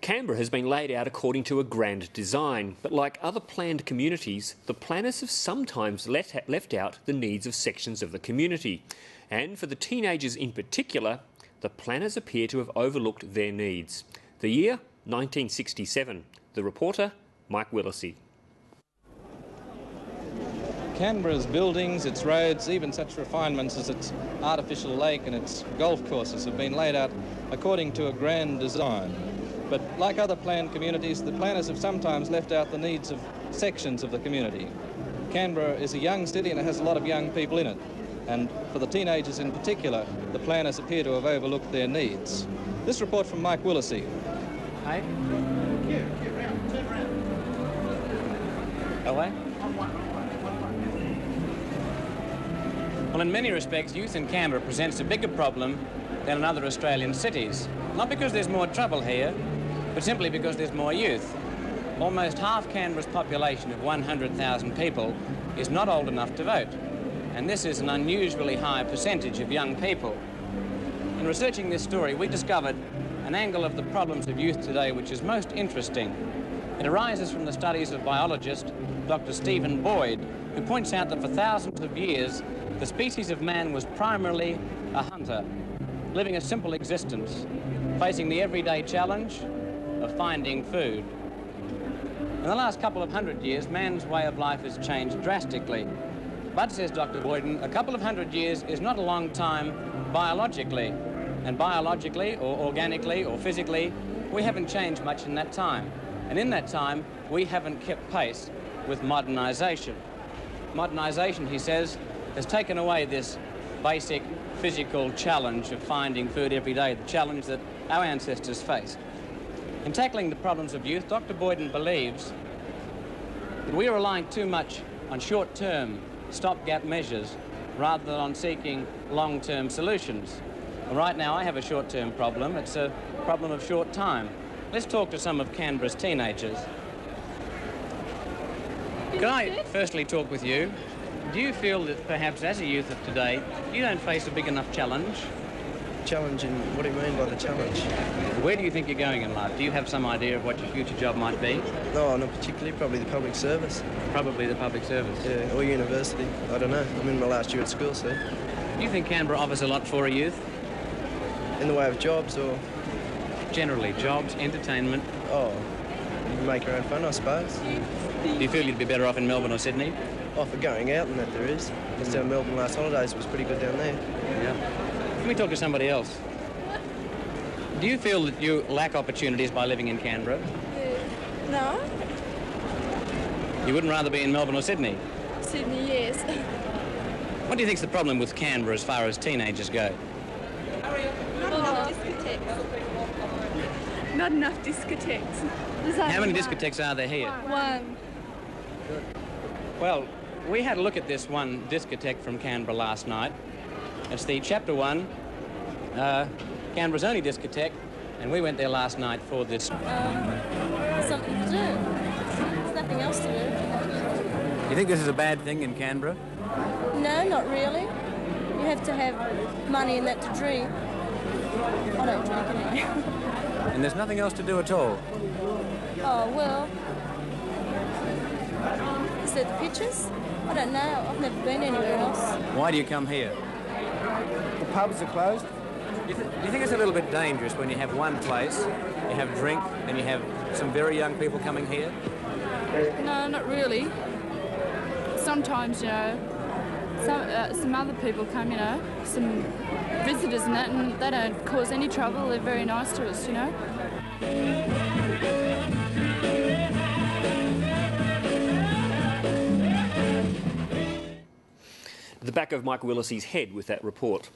Canberra has been laid out according to a grand design, but like other planned communities, the planners have sometimes left out the needs of sections of the community. And for the teenagers in particular, the planners appear to have overlooked their needs. The year 1967. The reporter, Mike Willessee. Canberra's buildings, its roads, even such refinements as its artificial lake and its golf courses have been laid out according to a grand design. But like other planned communities, the planners have sometimes left out the needs of sections of the community. Canberra is a young city and it has a lot of young people in it. And for the teenagers in particular, the planners appear to have overlooked their needs. This report from Mike Willessee. Hey? Turn around. Away? Well, in many respects, youth in Canberra presents a bigger problem than in other Australian cities. Not because there's more trouble here, but simply because there's more youth. Almost half Canberra's population of 100,000 people is not old enough to vote, and this is an unusually high percentage of young people. In researching this story, we discovered an angle of the problems of youth today which is most interesting. It arises from the studies of biologist Dr. Stephen Boyd, who points out that for thousands of years, the species of man was primarily a hunter, living a simple existence, facing the everyday challenge of finding food. In the last couple of hundred years, man's way of life has changed drastically. But, says Dr. Boyden, a couple of hundred years is not a long time biologically. And biologically, or organically, or physically, we haven't changed much in that time. And in that time, we haven't kept pace with modernisation. Modernisation, he says, has taken away this basic physical challenge of finding food every day, the challenge that our ancestors faced. In tackling the problems of youth, Dr. Boyden believes that we are relying too much on short-term, stopgap measures rather than on seeking long-term solutions. Well, right now, I have a short-term problem. It's a problem of short time. Let's talk to some of Canberra's teenagers. Can I firstly talk with you? Do you feel that perhaps as a youth of today, you don't face a big enough challenge? Challenge in, what do you mean by the challenge? Where do you think you're going in life? Do you have some idea of what your future job might be? No, not particularly. Probably the public service. Probably the public service? Yeah, or university. I don't know. I'm in my last year at school, so... Do you think Canberra offers a lot for a youth? In the way of jobs, or...? Generally, jobs, entertainment. Oh, you can make your own fun, I suppose. Do you feel you'd be better off in Melbourne or Sydney? Oh, for going out and that there is. Just down Melbourne last holidays, it was pretty good down there. Yeah. Let me talk to somebody else. Do you feel that you lack opportunities by living in Canberra? No. You wouldn't rather be in Melbourne or Sydney? Sydney, yes. What do you think's the problem with Canberra as far as teenagers go? Not enough discotheques. Not enough discotheques. How many discotheques are there here? One. Well, we had a look at this one discotheque from Canberra last night. It's the Chapter 1, Canberra's only discotheque, and we went there last night for this. Something to do. There's nothing else to do. You think this is a bad thing in Canberra? No, not really. You have to have money and that to drink. I don't drink anyway. And there's nothing else to do at all? Oh, well. Is that the pictures? I don't know. I've never been anywhere else. Why do you come here? The pubs are closed. Do you think it's a little bit dangerous when you have one place, you have drink, and you have some very young people coming here? No, not really. Sometimes, you know, some other people come, you know, some visitors and that, and they don't cause any trouble. They're very nice to us, you know. The back of Mike Willissee's head with that report.